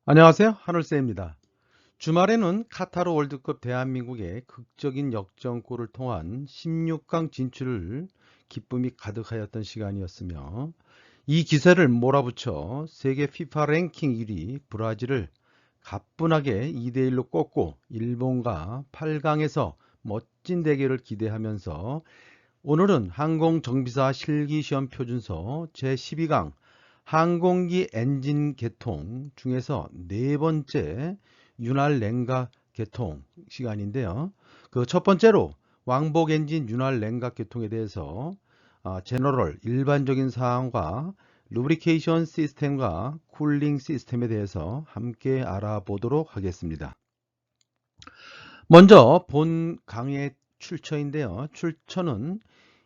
안녕하세요. 하늘새입니다. 주말에는 카타르 월드컵 대한민국의 극적인 역전골을 통한 16강 진출을 기쁨이 가득하였던 시간이었으며 이 기세를 몰아붙여 세계 피파 랭킹 1위 브라질을 가뿐하게 2대1로 꺾고 일본과 8강에서 멋진 대결을 기대하면서 오늘은 항공정비사 실기시험 표준서 제12강 항공기 엔진 개통 중에서 네 번째 윤활 냉각 개통 시간인데요. 그 첫 번째로 왕복 엔진 윤활 냉각 개통에 대해서 제너럴 일반적인 사항과 루브리케이션 시스템과 쿨링 시스템에 대해서 함께 알아보도록 하겠습니다. 먼저 본 강의 출처인데요. 출처는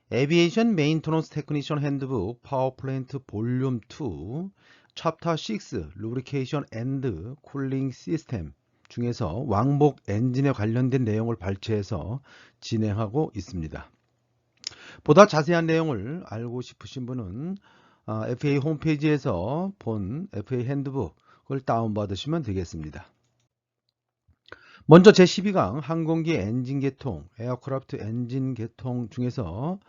에비에이션 메인터넌스 테크니션 핸드북 파워플랜트 볼륨 2 챕터 6 루브리케이션 앤드 쿨링 시스템 중에서 왕복 엔진에 관련된 내용을 발췌해서 진행하고 있습니다. 보다 자세한 내용을 알고 싶으신 분은 FA 홈페이지에서 본 FA 핸드북을 다운받으시면 되겠습니다. 먼저 제12강 항공기 엔진 개통, 에어크래프트 엔진 개통 중에서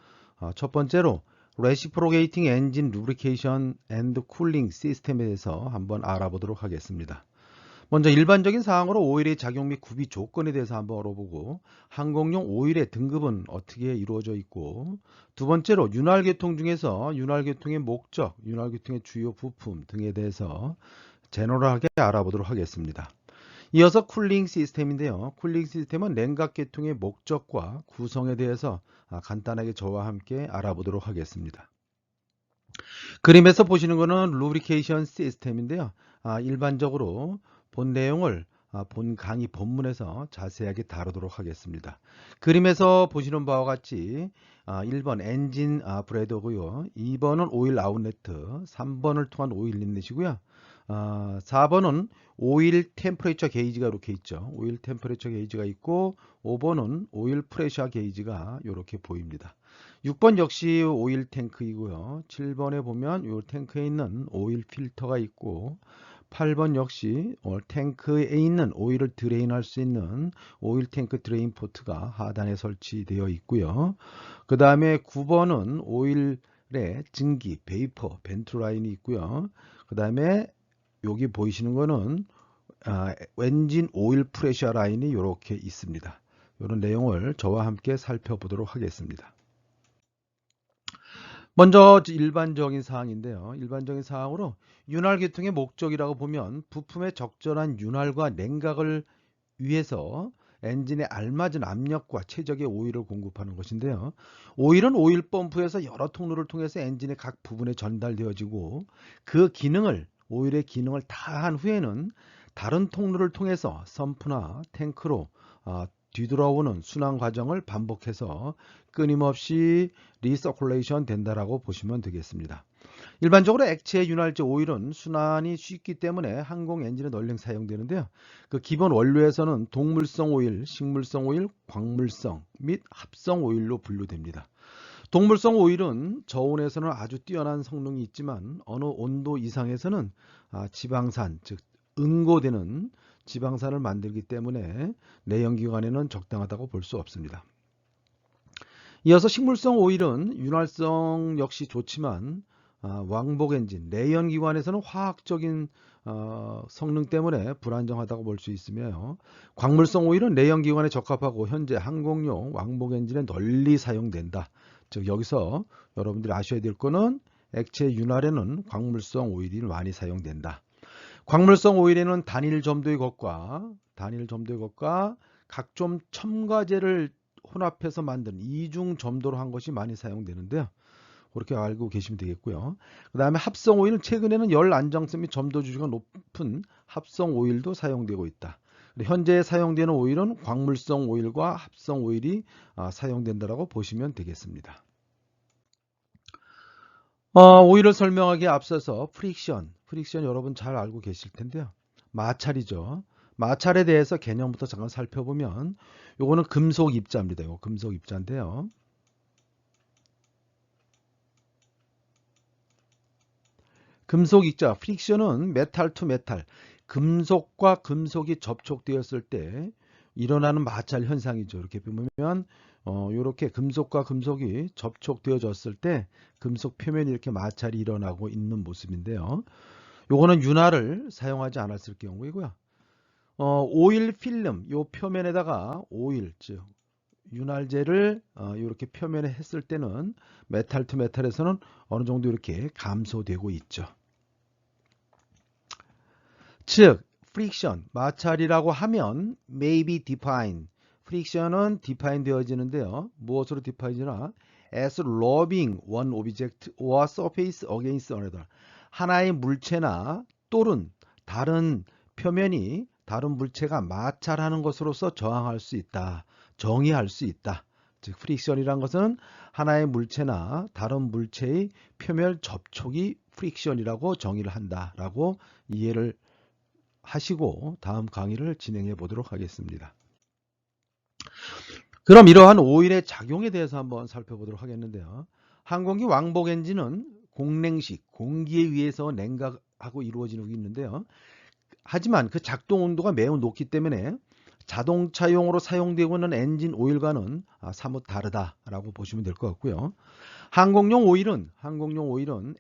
첫 번째로 레시프로게이팅 엔진 루브리케이션 앤드 쿨링 시스템에 대해서 한번 알아보도록 하겠습니다. 먼저 일반적인 사항으로 오일의 작용 및 구비 조건에 대해서 한번 알아보고 항공용 오일의 등급은 어떻게 이루어져 있고 두 번째로 윤활계통 중에서 윤활계통의 목적, 윤활계통의 주요 부품 등에 대해서 제너럴하게 알아보도록 하겠습니다. 이어서 쿨링 시스템인데요. 쿨링 시스템은 냉각 계통의 목적과 구성에 대해서 간단하게 저와 함께 알아보도록 하겠습니다. 그림에서 보시는 것은 루브리케이션 시스템인데요. 일반적으로 본 내용을 본 강의 본문에서 자세하게 다루도록 하겠습니다. 그림에서 보시는 바와 같이 1번 엔진 브레더고요. 2번은 오일 아웃렛, 3번을 통한 오일 인렛이고요. 4번은 오일 템퍼레이처 게이지가 이렇게 있죠. 오일 템퍼레이처 게이지가 있고 5번은 오일 프레셔 게이지가 이렇게 보입니다. 6번 역시 오일 탱크이고요. 7번에 보면 이 탱크에 있는 오일 필터가 있고 8번 역시 탱크에 있는 오일을 드레인할 수 있는 오일 탱크 드레인 포트가 하단에 설치되어 있고요. 그 다음에 9번은 오일의 증기, 베이퍼, 벤트 라인이 있고요. 그 다음에 여기 보이시는 거는 엔진 오일 프레셔 라인이 이렇게 있습니다. 이런 내용을 저와 함께 살펴보도록 하겠습니다. 먼저 일반적인 사항인데요. 일반적인 사항으로 윤활 계통의 목적이라고 보면 부품의 적절한 윤활과 냉각을 위해서 엔진에 알맞은 압력과 최적의 오일을 공급하는 것인데요. 오일은 오일 펌프에서 여러 통로를 통해서 엔진의 각 부분에 전달되어지고 그 기능을 오일의 기능을 다한 후에는 다른 통로를 통해서 섬프나 탱크로 뒤돌아오는 순환 과정을 반복해서 끊임없이 리서큘레이션 된다라고 보시면 되겠습니다. 일반적으로 액체 윤활제 오일은 순환이 쉽기 때문에 항공 엔진에 널리 사용되는데요. 그 기본 원료에서는 동물성 오일, 식물성 오일, 광물성 및 합성 오일로 분류됩니다. 동물성 오일은 저온에서는 아주 뛰어난 성능이 있지만 어느 온도 이상에서는 지방산, 즉 응고되는 지방산을 만들기 때문에 내연기관에는 적당하다고 볼 수 없습니다. 이어서 식물성 오일은 윤활성 역시 좋지만 왕복 엔진, 내연기관에서는 화학적인 성능 때문에 불안정하다고 볼 수 있으며 광물성 오일은 내연기관에 적합하고 현재 항공용 왕복 엔진에 널리 사용된다. 즉 여기서 여러분들이 아셔야 될 거는 액체 윤활에는 광물성 오일이 많이 사용된다. 광물성 오일에는 단일 점도의 것과 각종 첨가제를 혼합해서 만든 이중 점도로 한 것이 많이 사용되는데요. 그렇게 알고 계시면 되겠고요. 그 다음에 합성 오일은 최근에는 열 안정성 및 점도 주기가 높은 합성 오일도 사용되고 있다. 현재 사용되는 오일은 광물성 오일과 합성 오일이 사용된다고 보시면 되겠습니다. 오일을 설명하기에 앞서서 프릭션 여러분 잘 알고 계실 텐데요. 마찰이죠. 마찰에 대해서 개념부터 잠깐 살펴보면 요거는 금속 입자입니다. 요거 금속 입자인데요. 금속 입자 프릭션은 메탈 투 메탈, 금속과 금속이 접촉되었을 때 일어나는 마찰 현상이죠. 이렇게 보면 이렇게 금속과 금속이 접촉되어졌을 때 금속 표면이 이렇게 마찰이 일어나고 있는 모습인데요. 요거는 윤활을 사용하지 않았을 경우이고요. 오일 필름 요 표면에다가 오일 즉 윤활제를 이렇게 표면에 했을 때는 메탈 투 메탈에서는 어느 정도 이렇게 감소되고 있죠. 즉 프릭션 마찰이라고 하면 may be defined 프릭션은 define 되어지는데요. 무엇으로 define되나 as rubbing one object or surface against another 하나의 물체나 또는 다른 표면이 다른 물체가 마찰하는 것으로서 저항할 수 있다. 정의할 수 있다. 즉 프릭션이란 것은 하나의 물체나 다른 물체의 표면 접촉이 프릭션이라고 정의를 한다라고 이해를 하시고 다음 강의를 진행해 보도록 하겠습니다. 그럼 이러한 오일의 작용에 대해서 한번 살펴보도록 하겠는데요. 항공기 왕복 엔진은 공냉식, 공기에 의해서 냉각하고 이루어지고 있는데요. 하지만 그 작동 온도가 매우 높기 때문에 자동차용으로 사용되고 있는 엔진 오일과는 사뭇 다르다라고 보시면 될 것 같고요. 항공용 오일은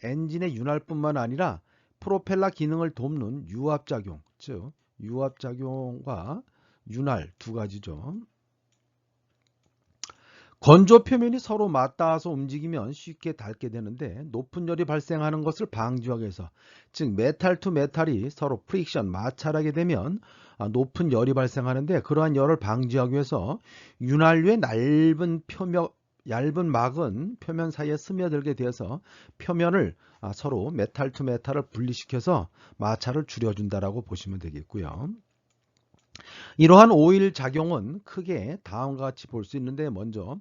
엔진의 윤활뿐만 아니라 프로펠러 기능을 돕는 유압작용, 즉 유압작용과 윤활 두 가지죠. 건조 표면이 서로 맞닿아서 움직이면 쉽게 닳게 되는데 높은 열이 발생하는 것을 방지하기 위해서 즉 메탈 투 메탈이 서로 프릭션 마찰하게 되면 높은 열이 발생하는데 그러한 열을 방지하기 위해서 윤활유의 얇은 막은 표면 사이에 스며들게 되어서 표면을 서로 메탈 투 메탈을 분리시켜서 마찰을 줄여준다라고 보시면 되겠고요. 이러한 오일 작용은 크게 다음과 같이 볼 수 있는데 먼저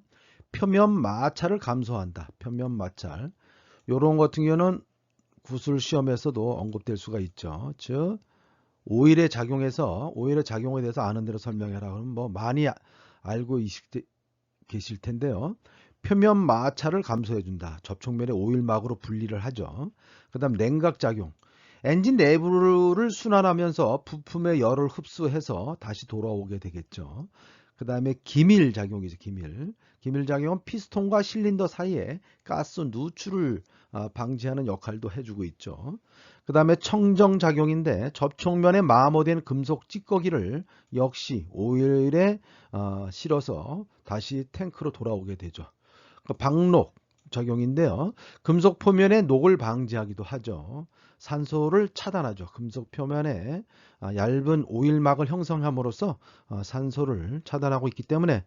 표면 마찰을 감소한다. 표면 마찰. 이런 같은 경우는 구술 시험에서도 언급될 수가 있죠. 즉 오일의 작용에 대해서 아는 대로 설명해라. 그러면 뭐 많이 알고 계실 텐데요. 표면 마찰을 감소해 준다. 접촉면의 오일막으로 분리를 하죠. 그 다음 냉각작용. 엔진 내부를 순환하면서 부품의 열을 흡수해서 다시 돌아오게 되겠죠. 그 다음에 기밀작용이죠. 기밀작용은 피스톤과 실린더 사이에 가스 누출을 방지하는 역할도 해주고 있죠. 그 다음에 청정작용인데 접촉면에 마모된 금속 찌꺼기를 역시 오일에 실어서 다시 탱크로 돌아오게 되죠. 방록 작용인데요. 금속 표면의 녹을 방지하기도 하죠. 산소를 차단하죠. 금속 표면에 얇은 오일막을 형성함으로써 산소를 차단하고 있기 때문에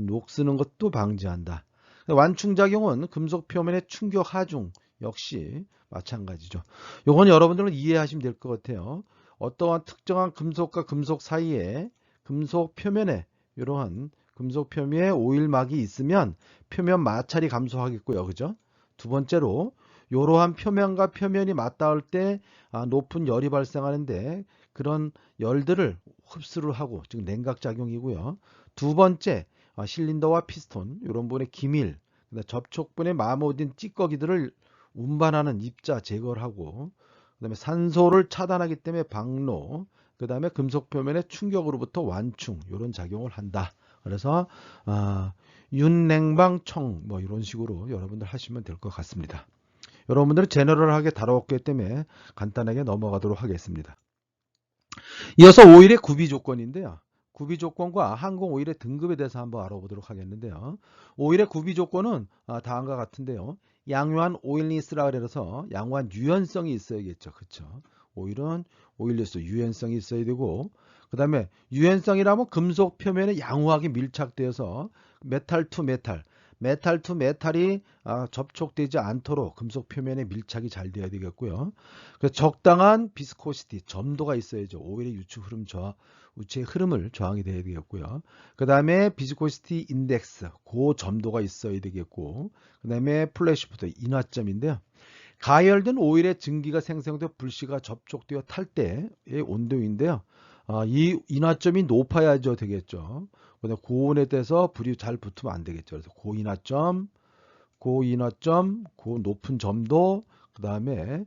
녹쓰는 것도 방지한다. 완충작용은 금속 표면의 충격 하중 역시 마찬가지죠. 이건 여러분들은 이해하시면 될 것 같아요. 어떠한 특정한 금속과 금속 사이에 금속 표면에 이러한 금속 표면에 오일막이 있으면 표면 마찰이 감소하겠고요. 그죠? 두 번째로 이러한 표면과 표면이 맞닿을 때 높은 열이 발생하는데 그런 열들을 흡수를 하고 즉 냉각작용이고요. 두 번째 실린더와 피스톤 이런 부분의 기밀 접촉부에 마모된 찌꺼기들을 운반하는 입자 제거를 하고 그다음에 산소를 차단하기 때문에 방로 그 다음에 금속 표면의 충격으로부터 완충 이런 작용을 한다. 그래서 윤냉방청 뭐 이런 식으로 여러분들 하시면 될 것 같습니다. 여러분들은 제너럴하게 다뤘기 때문에 간단하게 넘어가도록 하겠습니다. 이어서 오일의 구비 조건인데요. 구비 조건과 항공 오일의 등급에 대해서 한번 알아보도록 하겠는데요. 오일의 구비 조건은 다음과 같은데요. 양호한 오일리스라 그래서 양호한 유연성이 있어야겠죠. 그렇죠? 오일은 오일리스 유연성이 있어야 되고 그 다음에 유연성이라면 금속 표면에 양호하게 밀착되어서 메탈 투 메탈이 접촉되지 않도록 금속 표면에 밀착이 잘 되어야 되겠고요. 적당한 비스코시티, 점도가 있어야죠. 오일의 우체의 흐름을 저항이 되어야 되겠고요. 그 다음에 비스코시티 인덱스, 그 점도가 있어야 되겠고, 그 다음에 플래시부터 인화점인데요. 가열된 오일의 증기가 생성되어 불씨가 접촉되어 탈 때의 온도인데요. 이 인화점이 높아야죠 되겠죠. 그다음 고온에 대해서 불이 잘 붙으면 안 되겠죠. 그래서 고인화점, 고 높은 점도, 그 다음에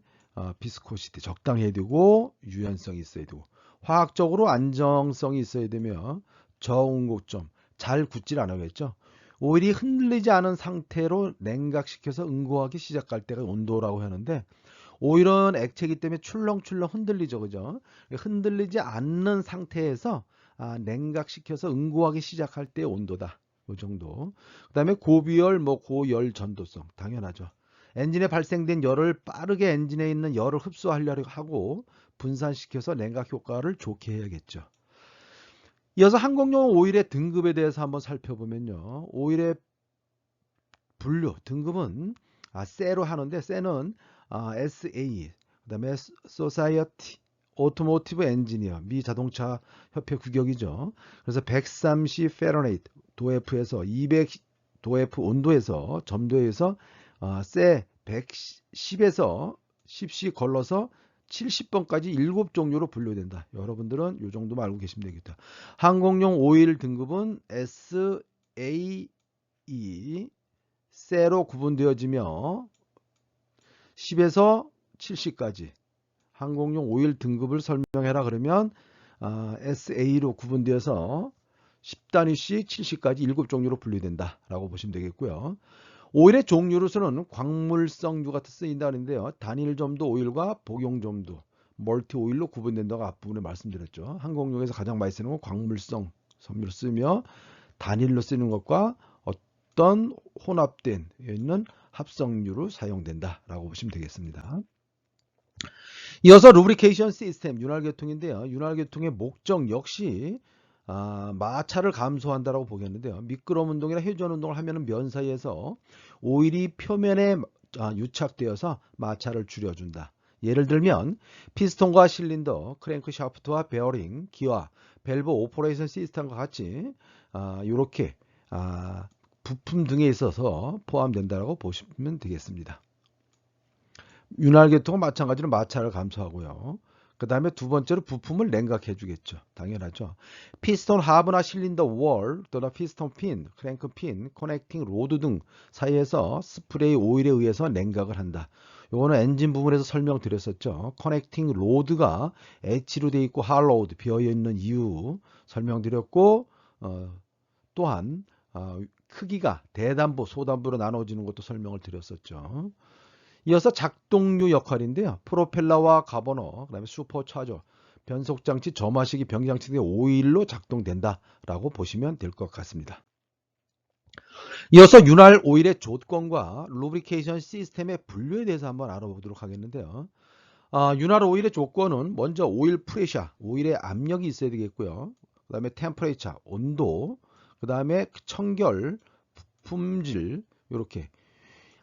비스코시티 적당해야 되고 유연성이 있어야 되고 화학적으로 안정성이 있어야 되며 저온고점 잘 굳질 않아야겠죠. 오일이 흔들리지 않은 상태로 냉각시켜서 응고하기 시작할 때가 온도라고 하는데 오일은 액체이기 때문에 출렁출렁 흔들리죠. 그죠? 흔들리지 않는 상태에서 냉각시켜서 응고하기 시작할 때 온도다. 이 정도. 그 다음에 고비열, 고열 전도성. 당연하죠. 엔진에 발생된 열을 빠르게 엔진에 있는 열을 흡수하려고 하고 분산시켜서 냉각 효과를 좋게 해야겠죠. 이어서 항공용 오일의 등급에 대해서 한번 살펴보면요. 오일의 분류, 등급은 세로 하는데 세는 SA, 그 다음에 Society Automotive Engineer, 미 자동차 협회 규격이죠. 그래서 130 Fahrenheit 도F에서 200 도F 온도에서 점도에서 세 110에서 10씩 걸러서 70번까지 7종류로 분류된다. 여러분들은 이 정도만 알고 계시면 되겠다. 항공용 오일 등급은 SAE 세로 구분되어지며 10에서 70까지 항공용 오일 등급을 설명해라 그러면 SA로 구분되어서 10단위씩 70까지 7종류로 분류된다 라고 보시면 되겠고요. 오일의 종류로서는 광물성유 같은 쓰인다는데요. 단일점도 오일과 복용점도 멀티 오일로 구분된다고 앞부분에 말씀드렸죠. 항공용에서 가장 많이 쓰는 건 광물성 섬유를 쓰며 단일로 쓰는 것과 어떤 혼합된 있는 합성유로 사용된다 라고 보시면 되겠습니다. 이어서 루브리케이션 시스템 윤활계통인데요. 윤활계통의 목적 역시 마찰을 감소한다라고 보겠는데요. 미끄러운 운동이나 회전 운동을 하면 면 사이에서 오일이 표면에 유착되어서 마찰을 줄여준다. 예를 들면 피스톤과 실린더, 크랭크 샤프트와 베어링, 기와, 밸브 오퍼레이션 시스템과 같이 이렇게 부품 등에 있어서 포함된다고 보시면 되겠습니다. 윤활계통은 마찬가지로 마찰을 감소하고요. 그 다음에 두 번째로 부품을 냉각해 주겠죠. 당연하죠. 피스톤 하브나 실린더 월 또는 피스톤 핀, 크랭크 핀, 커넥팅 로드 등 사이에서 스프레이 오일에 의해서 냉각을 한다. 요거는 엔진 부분에서 설명드렸었죠. 커넥팅 로드가 H로 되어 있고 할로우드 비어있는 이유 설명드렸고 또한 크기가 대단부, 소단부로 나눠지는 것도 설명을 드렸었죠. 이어서 작동류 역할인데요. 프로펠러와 가버너, 그 다음에 슈퍼차저, 변속장치, 점화식이 변기장치 등의 오일로 작동된다라고 보시면 될 것 같습니다. 이어서 윤활 오일의 조건과 루브리케이션 시스템의 분류에 대해서 한번 알아보도록 하겠는데요. 윤활 오일의 조건은 먼저 오일 프레셔, 오일의 압력이 있어야 되겠고요. 그 다음에 템퍼레이처, 온도, 그 다음에 청결, 품질, 이렇게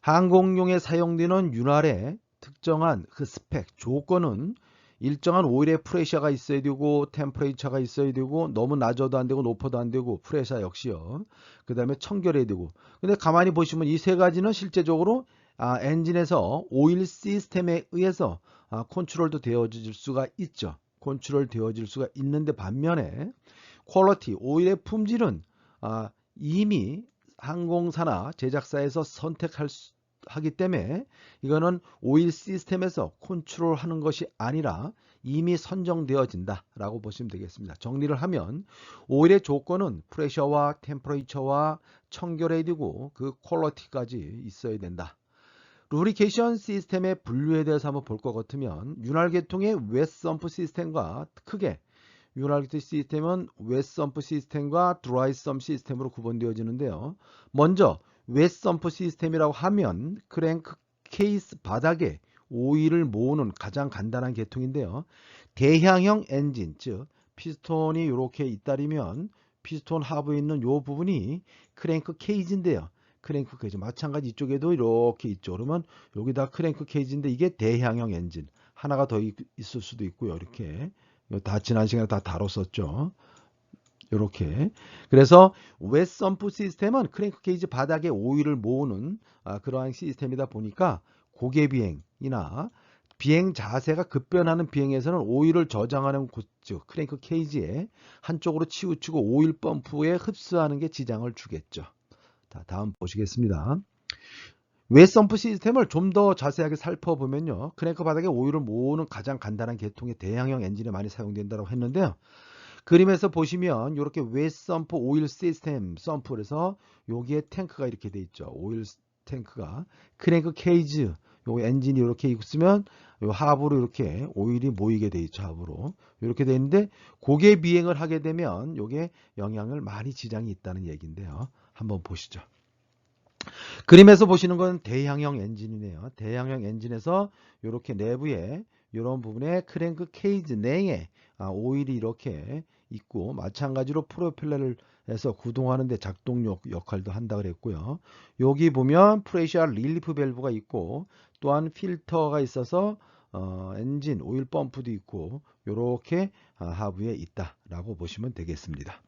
항공용에 사용되는 윤활의 특정한 그 스펙, 조건은 일정한 오일의 프레셔가 있어야 되고 템퍼레이처가 있어야 되고 너무 낮아도 안 되고 높아도 안 되고 프레셔 역시요. 그 다음에 청결해야 되고. 근데 가만히 보시면 이 세 가지는 실제적으로 엔진에서 오일 시스템에 의해서 컨트롤도 되어질 수가 있죠. 컨트롤 되어질 수가 있는데 반면에 퀄리티, 오일의 품질은 이미 항공사나 제작사에서 하기 때문에 이거는 오일 시스템에서 컨트롤하는 것이 아니라 이미 선정되어진다 라고 보시면 되겠습니다. 정리를 하면 오일의 조건은 프레셔와 템퍼레이처와 청결해야 되고 그 퀄리티까지 있어야 된다. 루브리케이션 시스템의 분류에 대해서 한번 볼 것 같으면 윤활계통의 웨썸프 시스템과 크게 윤활계통 시스템은 웨썸프 시스템과 드라이썸 시스템으로 구분되어지는데요. 먼저 웨썸프 시스템이라고 하면 크랭크 케이스 바닥에 오일을 모으는 가장 간단한 계통인데요. 대향형 엔진, 즉 피스톤이 이렇게 있다면 피스톤 하부에 있는 이 부분이 크랭크 케이지인데요. 크랭크 케이지 마찬가지 이쪽에도 이렇게 있죠. 그러면 여기다 크랭크 케이지인데 이게 대향형 엔진. 하나가 더 있을 수도 있고요. 이렇게 다 지난 시간에 다 다뤘었죠. 이렇게. 그래서 웨썸프 시스템은 크랭크 케이지 바닥에 오일을 모으는 그러한 시스템이다 보니까 고개 비행이나 비행 자세가 급변하는 비행에서는 오일을 저장하는 곳, 즉 크랭크 케이지에 한쪽으로 치우치고 오일 펌프에 흡수하는 게 지장을 주겠죠. 다음 보시겠습니다. 웨썸프 시스템을 좀 더 자세하게 살펴보면요. 크랭크 바닥에 오일을 모으는 가장 간단한 계통의 대항형 엔진에 많이 사용된다고 했는데요. 그림에서 보시면 이렇게 웨썸프 오일 시스템 썸프에서 여기에 탱크가 이렇게 돼 있죠. 오일 탱크가 크랭크 케이지 요 엔진이 이렇게 있으면 요 하부로 이렇게 오일이 모이게 돼 있죠. 하부로 이렇게 돼 있는데 고개 비행을 하게 되면 요게 영향을 많이 지장이 있다는 얘기인데요. 한번 보시죠. 그림에서 보시는 건 대향형 엔진이네요. 대향형 엔진에서 이렇게 내부에 이런 부분에 크랭크 케이지 내에 오일이 이렇게 있고 마찬가지로 프로펠러를 해서 구동하는 데 작동력 역할도 한다 그랬고요. 여기 보면 프레셔 릴리프 밸브가 있고 또한 필터가 있어서 엔진 오일 펌프도 있고 이렇게 하부에 있다라고 보시면 되겠습니다.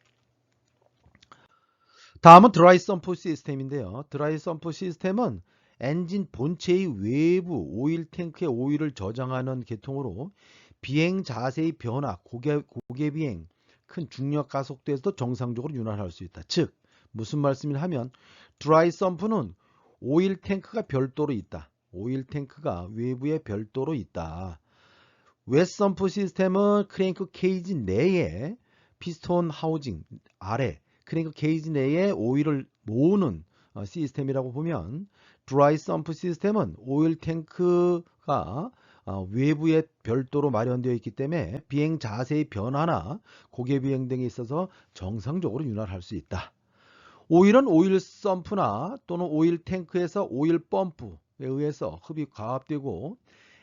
다음은 드라이 썸프 시스템인데요. 드라이 썸프 시스템은 엔진 본체의 외부 오일 탱크에 오일을 저장하는 계통으로 비행 자세의 변화, 고개 비행, 큰 중력 가속도에서도 정상적으로 윤활할 수 있다. 즉 무슨 말씀을 하면 드라이 썸프는 오일 탱크가 별도로 있다. 오일 탱크가 외부에 별도로 있다. 웻 썸프 시스템은 크랭크 케이지 내에 피스톤 하우징 아래 크랭크 케이지 내에 오일을 모으는 시스템이라고 보면 드라이 썸프 시스템은 오일 탱크가 외부에 별도로 마련되어 있기 때문에 비행 자세의 변화나 고개 비행 등에 있어서 정상적으로 윤활할 수 있다. 오일은 오일 썸프나 또는 오일 탱크에서 오일 펌프에 의해서 흡입 가압되고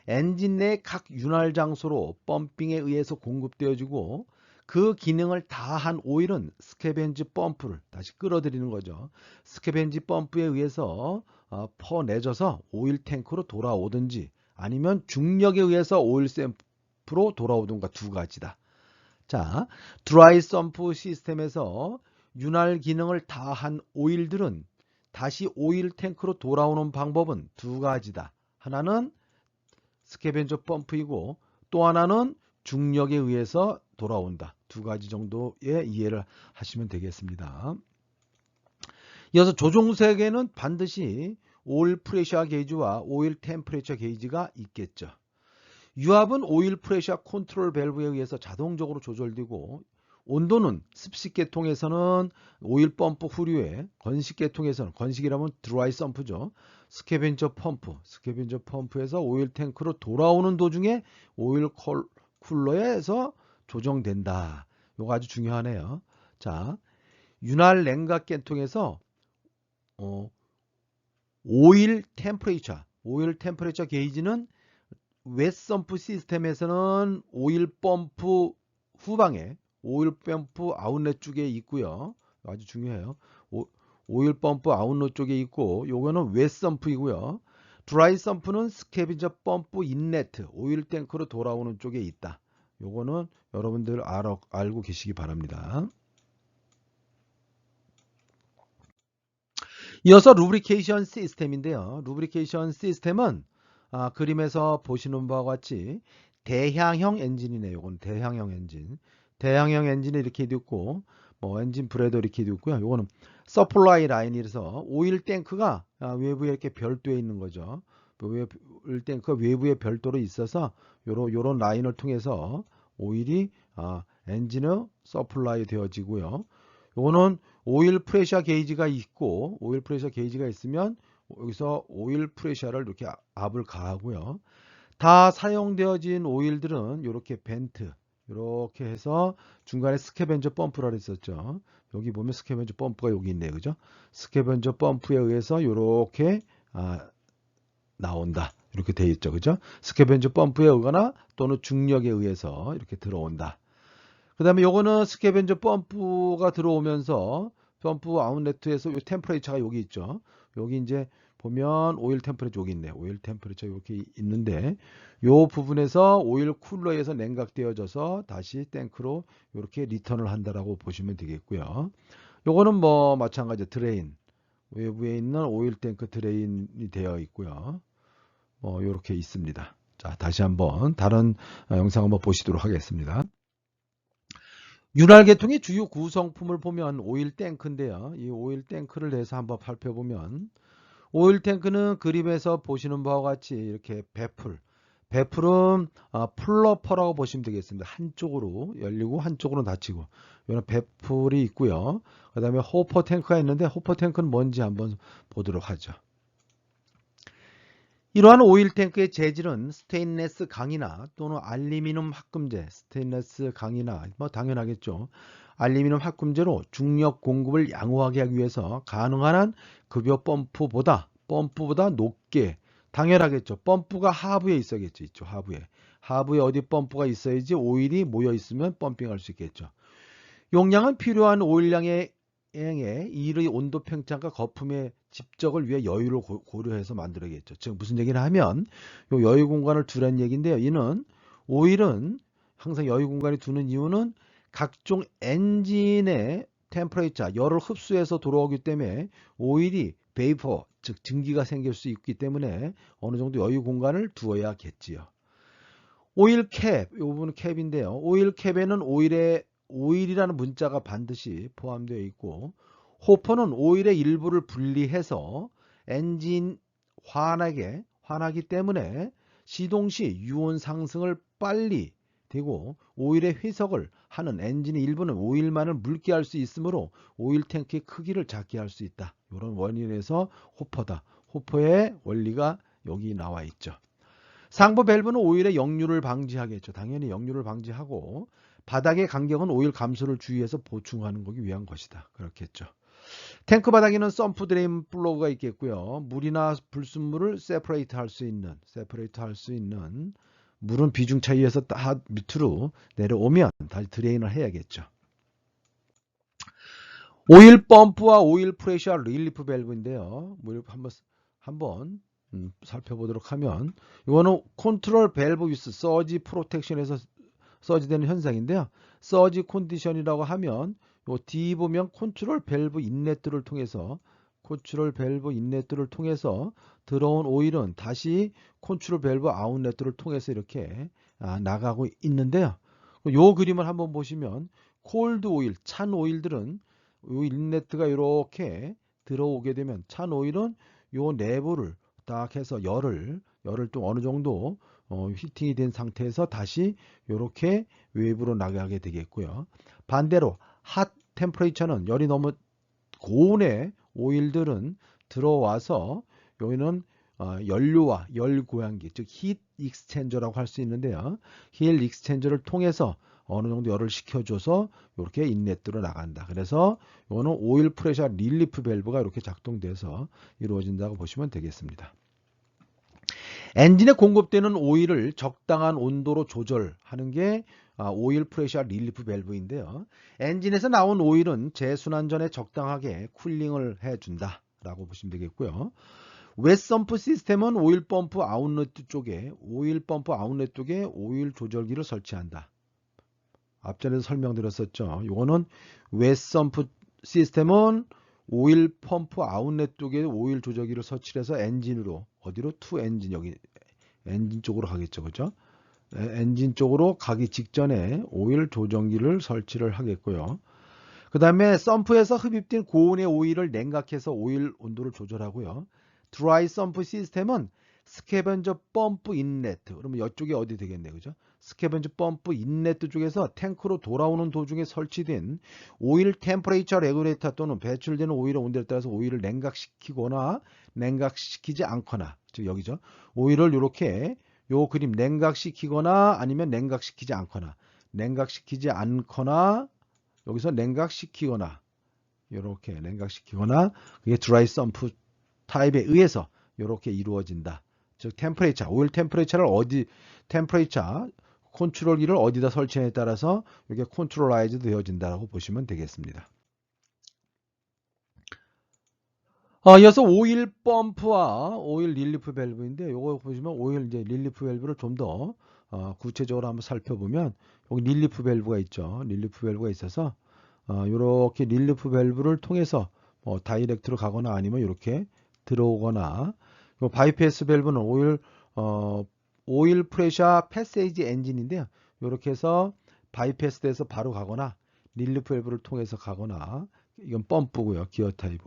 엔진 내 각 윤활 장소로 펌핑에 의해서 공급되어지고 그 기능을 다한 오일은 스캐벤지 펌프를 다시 끌어들이는 거죠. 스캐벤지 펌프에 의해서 퍼내져서 오일 탱크로 돌아오든지 아니면 중력에 의해서 오일 샘프로 돌아오든가 두 가지다. 자, 드라이 썸프 시스템에서 윤활 기능을 다한 오일들은 다시 오일 탱크로 돌아오는 방법은 두 가지다. 하나는 스캐벤저 펌프이고 또 하나는 중력에 의해서 돌아온다. 두 가지 정도의 이해를 하시면 되겠습니다. 이어서 조종석에는 반드시 오일 프레셔 게이지와 오일 템퍼레처 게이지가 있겠죠. 유압은 오일 프레셔 컨트롤 밸브에 의해서 자동적으로 조절되고 온도는 습식 계통에서는 오일 펌프 후류에 건식 계통에서는 건식이라면 드라이 썸프죠. 스캐벤저 펌프에서 오일 탱크로 돌아오는 도중에 오일 쿨러에서 조정된다. 이거 아주 중요하네요. 자, 윤활 냉각 계통에서 오일 템퍼레처 게이지는 웻 썸프 시스템에서는 오일 펌프 후방에 오일 펌프 아웃렛 쪽에 있고요. 아주 중요해요. 오일 펌프 아웃렛 쪽에 있고 요거는 웻 썸프이고요. 드라이 썸프는 스캐비저 펌프 인렛 오일 탱크로 돌아오는 쪽에 있다. 요거는 여러분들 알고 계시기 바랍니다. 이어서 루브리케이션 시스템인데요. 루브리케이션 시스템은 그림에서 보시는 바와 같이 대향형 엔진이네요. 이건 대향형 엔진. 대향형 엔진이 이렇게 있고 뭐 엔진 브레더 이렇게 있고요. 이거는 서플라이 라인이라서 오일 탱크가 외부에 이렇게 별도에 있는 거죠. 오일 탱크가 외부에 별도로 있어서 요런 라인을 통해서 오일이 엔진에 서플라이 되어지고요. 요거는 오일 프레셔 게이지가 있고 오일 프레셔 게이지가 있으면 여기서 오일 프레셔를 이렇게 압을 가하고요. 다 사용되어진 오일들은 이렇게 벤트 이렇게 해서 중간에 스캐벤저 펌프라고 했었죠. 여기 보면 스캐벤저 펌프가 여기 있네요. 그죠? 스캐벤저 펌프에 의해서 이렇게 나온다. 이렇게 되어 있죠. 그죠? 스캐벤저 펌프에 의거나 또는 중력에 의해서 이렇게 들어온다. 그 다음에 요거는 스캐벤저 펌프가 들어오면서 펌프 아웃렛에서 요 템퍼레이처가 여기 있죠. 여기 이제 보면 오일 템퍼레이처 여기 있네요. 오일 템퍼레이처 이렇게 있는데 요 부분에서 오일 쿨러에서 냉각되어져서 다시 탱크로 이렇게 리턴을 한다라고 보시면 되겠고요. 요거는 뭐 마찬가지 드레인 외부에 있는 오일 탱크 드레인이 되어 있고요. 이렇게 있습니다. 자, 다시 한번 다른 영상 한번 보시도록 하겠습니다. 윤활 계통의 주요 구성품을 보면 오일 탱크인데요. 이 오일 탱크를 내서 한번 살펴보면 오일 탱크는 그림에서 보시는 바와 같이 이렇게 배풀은 풀러퍼라고 보시면 되겠습니다. 한쪽으로 열리고 한쪽으로 닫히고 이런 배풀이 있고요. 그 다음에 호퍼 탱크가 있는데 호퍼 탱크는 뭔지 한번 보도록 하죠. 이러한 오일 탱크의 재질은 스테인레스 강이나 또는 알루미늄 합금재, 스테인레스 강이나 뭐 당연하겠죠. 알루미늄 합금재로 중력 공급을 양호하게 하기 위해서 가능한 한 급여 펌프보다 높게, 당연하겠죠. 펌프가 하부에 있어야겠죠. 있죠. 하부에 어디 펌프가 있어야지 오일이 모여 있으면 펌핑할 수 있겠죠. 용량은 필요한 오일량의 일의 온도 평차과 거품의 집적을 위해 여유를 고려해서 만들어야겠죠. 즉 무슨 얘기를 하면 요 여유 공간을 두라는 얘기인데요. 이는 오일은 항상 여유 공간에 두는 이유는 각종 엔진의 템퍼레이처, 열을 흡수해서 돌아오기 때문에 오일이 베이퍼, 즉 증기가 생길 수 있기 때문에 어느 정도 여유 공간을 두어야겠지요. 오일 캡, 이 부분은 캡인데요. 오일 캡에는 오일이라는 문자가 반드시 포함되어 있고, 호퍼는 오일의 일부를 분리해서 엔진 환하기 때문에 시동 시 유온 상승을 빨리 되고 오일의 회석을 하는 엔진의 일부는 오일만을 묽게 할 수 있으므로 오일 탱크의 크기를 작게 할 수 있다. 이런 원인에서 호퍼다. 호퍼의 원리가 여기 나와 있죠. 상부 밸브는 오일의 역류를 방지하겠죠. 당연히 역류를 방지하고 바닥의 간격은 오일 감소를 주의해서 보충하는 거기 위한 것이다. 그렇겠죠. 탱크 바닥에는 썸프 드레인 플러그가 있겠고요. 물이나 불순물을 세퍼레이트 할 수 있는 물은 비중 차이에서 딱 밑으로 내려오면 다시 드레인을 해야겠죠. 오일 펌프와 오일 프레셔 릴리프 밸브인데요. 한번 살펴보도록 하면 이거는 컨트롤 밸브 위스 서지 프로텍션에서 서지되는 현상인데요. 서지 컨디션이라고 하면 요 D 보면 컨트롤 밸브 인렛들을 통해서 들어온 오일은 다시 컨트롤 밸브 아웃렛들을 통해서 이렇게 나가고 있는데요. 요 그림을 한번 보시면 콜드 오일, 찬 오일들은 요 인렛가 이렇게 들어오게 되면 찬 오일은 요 내부를 딱 해서 열을 또 어느 정도 히팅이 된 상태에서 다시 이렇게 외부로 나가게 되겠고요. 반대로 핫 템퍼레이처는 열이 너무 고온의 오일들은 들어와서 여기는 연료와 열 고양기, 즉 히트 익스체인저라고 할 수 있는데요. 히트 익스체인저를 통해서 어느 정도 열을 식혀줘서 이렇게 인렛으로 나간다. 그래서 이거는 오일 프레셔 릴리프 밸브가 이렇게 작동돼서 이루어진다고 보시면 되겠습니다. 엔진에 공급되는 오일을 적당한 온도로 조절하는 게 오일 프레셔 릴리프 밸브인데요. 엔진에서 나온 오일은 재순환 전에 적당하게 쿨링을 해준다 라고 보시면 되겠고요. 웨썸프 시스템은 오일 펌프 아웃렛 쪽에 오일 조절기를 설치한다. 앞전에도 설명드렸었죠. 이거는 웨썸프 시스템은 오일 펌프 아웃렛 쪽에 오일 조절기를 설치해서 엔진으로 어디로? 투 엔진, 여기 엔진 쪽으로 가겠죠. 그죠? 엔진 쪽으로 가기 직전에 오일 조정기를 설치를 하겠고요. 그 다음에 썸프에서 흡입된 고온의 오일을 냉각해서 오일 온도를 조절하고요. 드라이 썸프 시스템은 스캐벤저 펌프 인렛, 그러면 이쪽이 어디 되겠네요. 그죠? 스캐벤저 펌프 인렛 쪽에서 탱크로 돌아오는 도중에 설치된 오일 템퍼레이처 레귤레이터 또는 배출되는 오일의 온도에 따라서 오일을 냉각시키거나 냉각시키지 않거나, 즉 여기죠. 오일을 이렇게 요 그림 냉각시키거나 아니면 냉각시키지 않거나 여기서 냉각시키거나 이렇게 냉각시키거나 그게 드라이 썸프 타입에 의해서 이렇게 이루어진다. 즉 템퍼레이처, 오일 템퍼레이처를 컨트롤기를 어디다 설치에 따라서 이게 컨트롤라이즈 되어진다고 보시면 되겠습니다. 이어서 오일 펌프와 오일 릴리프 밸브인데 이거 보시면 오일 이제 릴리프 밸브를 좀 더 구체적으로 한번 살펴보면 여기 릴리프 밸브가 있죠. 릴리프 밸브가 있어서 이렇게 릴리프 밸브를 통해서 다이렉트로 가거나 아니면 이렇게 들어오거나, 바이패스 밸브는 오일 프레셔 패세이지 엔진인데요. 이렇게 해서 바이패스 돼서 바로 가거나 릴리프 밸브를 통해서 가거나, 이건 펌프고요. 기어 타입.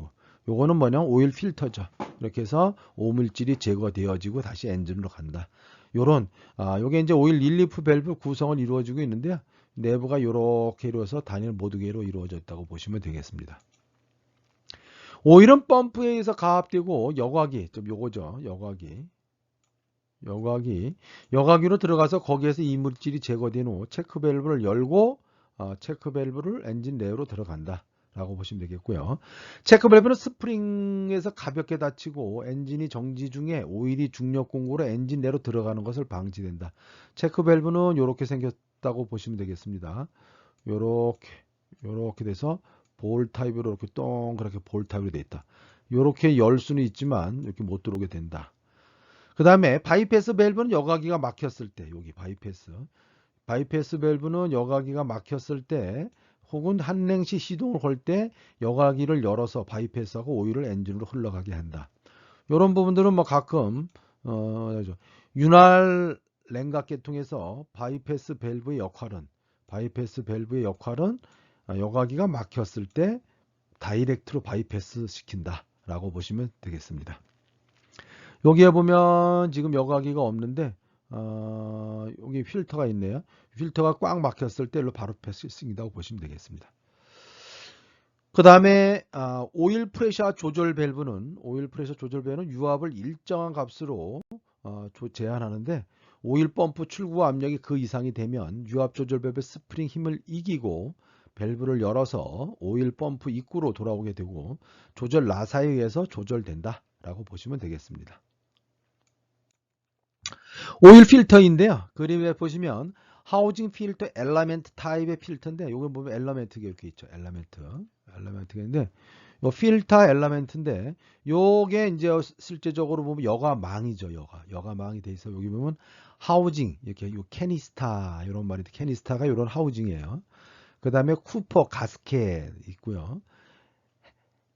요거는 뭐냐? 오일 필터죠. 이렇게 해서 오물질이 제거되어지고 다시 엔진으로 간다. 요런 요게 이제 오일 릴리프 밸브 구성을 이루어지고 있는데요. 내부가 이렇게 이루어서 단일 모두개로 이루어졌다고 보시면 되겠습니다. 오일은 펌프에 의해서 가압되고 여과기, 좀 요거죠. 여과기로 들어가서 거기에서 이물질이 제거된 후 체크 밸브를 열고 체크 밸브를 엔진 내로 들어간다 라고 보시면 되겠고요. 체크 밸브는 스프링에서 가볍게 닫히고 엔진이 정지 중에 오일이 중력 공구로 엔진 내로 들어가는 것을 방지된다. 체크 밸브는 이렇게 생겼다고 보시면 되겠습니다. 요렇게 돼서 볼 타입으로 이렇게 동그랗게 볼 타입으로 되어 있다. 요렇게 열 수는 있지만 이렇게 못 들어오게 된다. 그 다음에 바이패스 밸브는 여과기가 막혔을 때, 여기 바이패스 밸브는 여과기가 막혔을 때 혹은 한랭시 시동을 걸 때 여과기를 열어서 바이패스하고 오일을 엔진으로 흘러가게 한다. 이런 부분들은 뭐 가끔 윤활 냉각 계통에서 바이패스 밸브의 역할은 여과기가 막혔을 때 다이렉트로 바이패스 시킨다 라고 보시면 되겠습니다. 여기에 보면 지금 여과기가 없는데 여기 필터가 있네요. 필터가 꽉 막혔을 때 일로 바로 패스싱이라고 보시면 되겠습니다. 그 다음에 오일 프레셔 조절 밸브는 유압을 일정한 값으로 제한하는데 오일 펌프 출구 압력이 그 이상이 되면 유압 조절 밸브 스프링 힘을 이기고 밸브를 열어서 오일 펌프 입구로 돌아오게 되고 조절 나사에 의해서 조절된다 라고 보시면 되겠습니다. 오일 필터인데요. 그림에 보시면 하우징 필터 엘라멘트 타입의 필터인데 요거 보면 엘라멘트가 이렇게 있죠. 엘라멘트가 있는데 요 필터 엘라멘트인데 요게 이제 실제적으로 보면 여과망이죠. 여과망이 돼 있어. 여기 보면 하우징 이렇게 요 캐니스타 이런 말인데 캐니스타가 이런 하우징이에요. 그 다음에 쿠퍼 가스켓 있고요.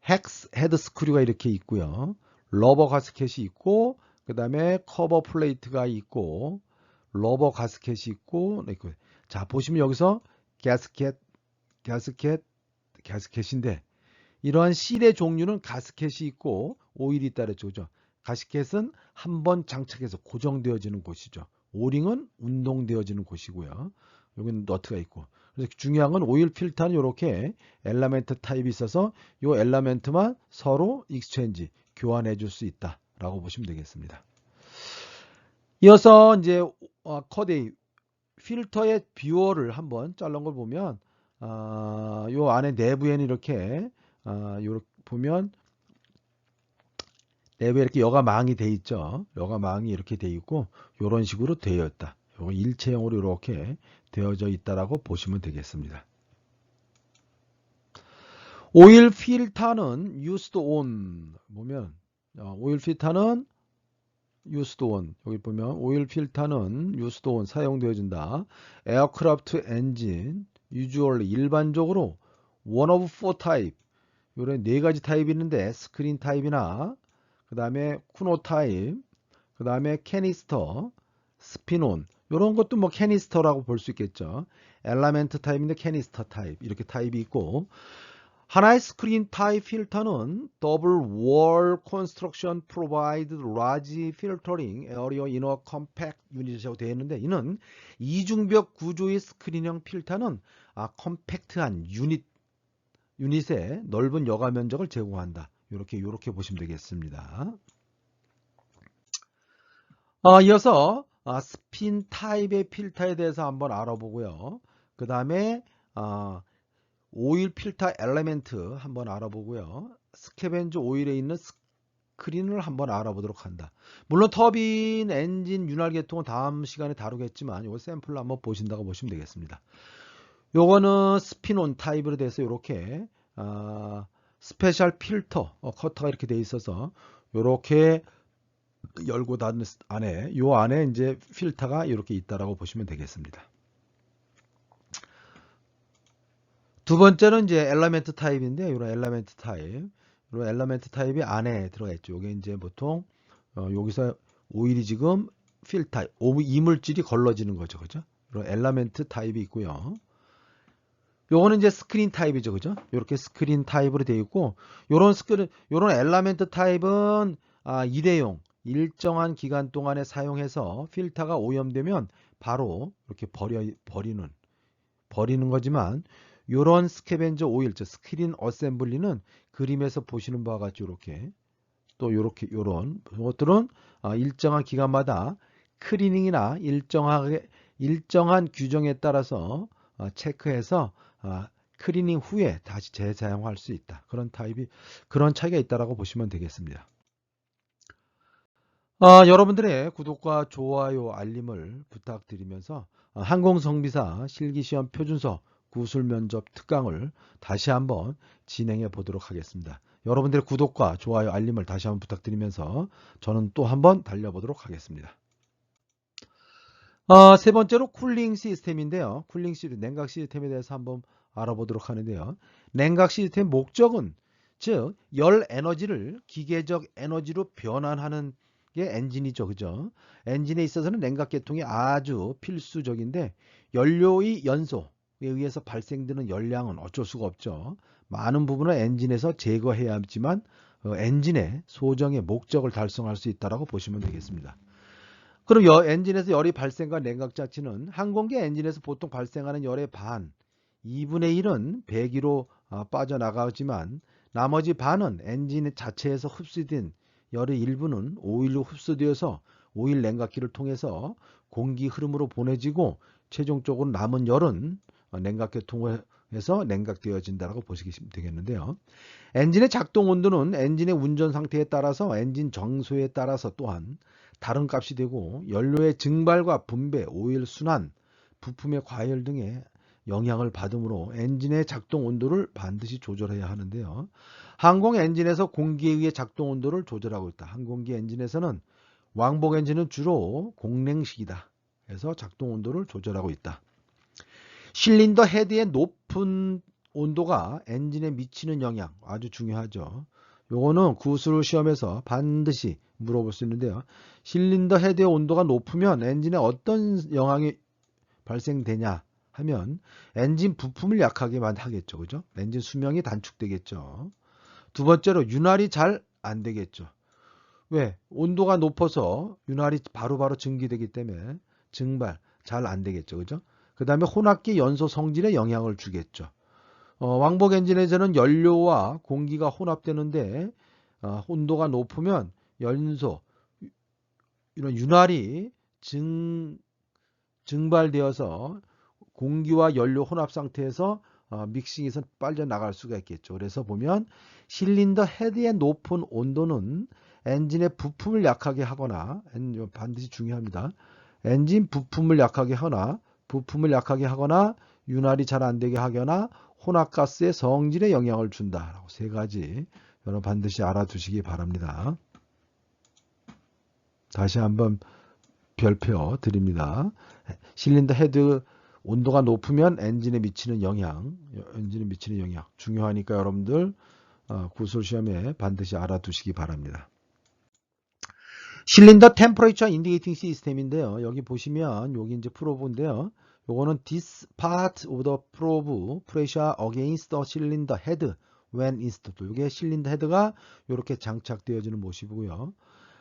헥스 헤드 스크류가 이렇게 있고요. 러버 가스켓이 있고 그 다음에 커버 플레이트가 있고 러버 가스켓이 있고 자 보시면 여기서 가스켓인데 이러한 실의 종류는 가스켓이 있고 오일이 있다 그랬죠. 가스켓은 한번 장착해서 고정되어지는 곳이죠. 오링은 운동되어지는 곳이고요. 여기는 너트가 있고 그래서 중요한 건 오일 필터는 이렇게 엘라멘트 타입이 있어서 이 엘라멘트만 서로 익스체인지 교환해 줄 수 있다 라고 보시면 되겠습니다. 이어서 이제 커데이 필터의 비율을 한번 자른 걸 보면 요 안에 내부에는 이렇게 보면 내부에 이렇게 여과망이 돼 있죠. 여과망이 이렇게 돼 있고 이런 식으로 되어 있다. 요거 일체형으로 이렇게 되어져 있다라고 보시면 되겠습니다. 오일 필터는 used on 보면 오일 필터는 used on 여기 보면 오일 필터는 used on 사용되어진다. 에어크래프트 엔진 usually 일반적으로 one of four type 요런 네 가지 타입이 있는데 스크린 타입이나 그 다음에 쿠노 타입 그 다음에 캐니스터 스피논 이런 것도 뭐 캐니스터라고 볼 수 있겠죠. 엘라멘트 타입인데 캐니스터 타입 이렇게 타입이 있고 하나의 스크린 타입 필터는 Double Wall Construction Provide Large Filtering Area in a Compact Unit이라고 되어 있는데 이는 이중벽 구조의 스크린형 필터는 컴팩트한 유닛에 넓은 여과 면적을 제공한다. 이렇게 보시면 되겠습니다. 이어서 스핀 타입의 필터에 대해서 한번 알아보고요. 그 다음에 오일 필터 엘리멘트 한번 알아보고요. 스캐벤저 오일에 있는 스크린을 한번 알아보도록 한다. 물론 터빈, 엔진, 윤활 계통은 다음 시간에 다루겠지만 이거 샘플로 한번 보신다고 보시면 되겠습니다. 요거는 스피논 타입으로 돼서 이렇게 스페셜 필터 커터가 이렇게 돼 있어서 이렇게 열고 닫는 안에 요 안에 이제 필터가 이렇게 있다라고 보시면 되겠습니다. 두 번째는 이제 엘리멘트 타입인데 이런 엘리멘트 타입이 안에 들어가 있죠. 이게 이제 보통 여기서 오일이 지금 필터 이물질이 걸러지는 거죠, 그죠? 이런 엘리멘트 타입이 있고요. 요거는 이제 스크린 타입이죠, 그죠? 이렇게 스크린 타입으로 되어 있고, 요런 엘리멘트 타입은 일회용 일정한 기간 동안에 사용해서 필터가 오염되면 바로 이렇게 버리는 거지만 요런 스캐벤저 오일, 즉 스크린 어셈블리는 그림에서 보시는 바와 같이 이렇게 또 요렇게 요런 것들은 일정한 기간마다 클리닝이나 일정한 규정에 따라서 체크해서 클리닝 후에 다시 재사용할 수 있다. 그런 차이가 있다라고 보시면 되겠습니다. 여러분들의 구독과 좋아요, 알림을 부탁드리면서 항공정비사 실기시험 표준서 구술면접 특강을 다시 한번 진행해 보도록 하겠습니다. 여러분들의 구독과 좋아요, 알림을 다시 한번 부탁드리면서 저는 또 한번 달려보도록 하겠습니다. 세 번째로 쿨링 시스템인데요. 냉각 시스템에 대해서 한번 알아보도록 하는데요. 냉각 시스템 목적은 즉 열 에너지를 기계적 에너지로 변환하는 게 엔진이죠. 그죠? 엔진에 있어서는 냉각 계통이 아주 필수적인데 연료의 연소에 의해서 발생되는 열량은 어쩔 수가 없죠. 많은 부분을 엔진에서 제거해야 하지만 엔진의 소정의 목적을 달성할 수 있다고 보시면 되겠습니다. 그럼 엔진에서 열이 발생과 냉각 자체는 항공기 엔진에서 보통 발생하는 열의 반, 2분의 1은 배기로 빠져나가지만 나머지 반은 엔진 자체에서 흡수된 열의 일부는 오일로 흡수되어서 오일 냉각기를 통해서 공기 흐름으로 보내지고 최종적으로 남은 열은 냉각기 통해서 냉각되어진다고 보시면 되겠는데요. 엔진의 작동 온도는 엔진의 운전 상태에 따라서 엔진 정수에 따라서 또한 다른 값이 되고 연료의 증발과 분배, 오일 순환, 부품의 과열 등의 영향을 받으므로 엔진의 작동 온도를 반드시 조절해야 하는데요. 항공 엔진에서 공기에 의해 작동 온도를 조절하고 있다. 항공기 엔진에서는 왕복 엔진은 주로 공냉식이다. 그래서 작동 온도를 조절하고 있다. 실린더 헤드의 높은 온도가 엔진에 미치는 영향 아주 중요하죠. 요거는 구술 시험에서 반드시 물어볼 수 있는데요. 실린더 헤드의 온도가 높으면 엔진에 어떤 영향이 발생되냐 하면 엔진 부품을 약하게 하겠죠. 그죠? 엔진 수명이 단축되겠죠. 두 번째로 윤활이 잘 안 되겠죠. 왜? 온도가 높아서 윤활이 바로바로 증기되기 때문에 증발 잘 안 되겠죠. 그죠? 그 다음에 혼합기 연소 성질에 영향을 주겠죠. 왕복 엔진에서는 연료와 공기가 혼합되는데 온도가 높으면 연소 이런 윤활이 증발되어서 공기와 연료 혼합 상태에서 믹싱에서 빠져나갈 수가 있겠죠. 그래서 보면 실린더 헤드의 높은 온도는 엔진의 부품을 약하게 하거나 반드시 중요합니다. 엔진 부품을 약하게 하거나 윤활이 잘 안되게 하거나 혼합가스의 성질에 영향을 준다. 세 가지 여러분 반드시 알아두시기 바랍니다. 다시 한번 별표 드립니다. 실린더 헤드 온도가 높으면 엔진에 미치는 영향 중요하니까 여러분들 구술 시험에 반드시 알아두시기 바랍니다. 실린더 템퍼레이처 인디게이팅 시스템인데요. 여기 보시면 여기 이제 프로브인데요. 요거는 this part of the probe pressure against the cylinder head when installed. 요게 실린더 헤드가 이렇게 장착되어지는 모습이고요.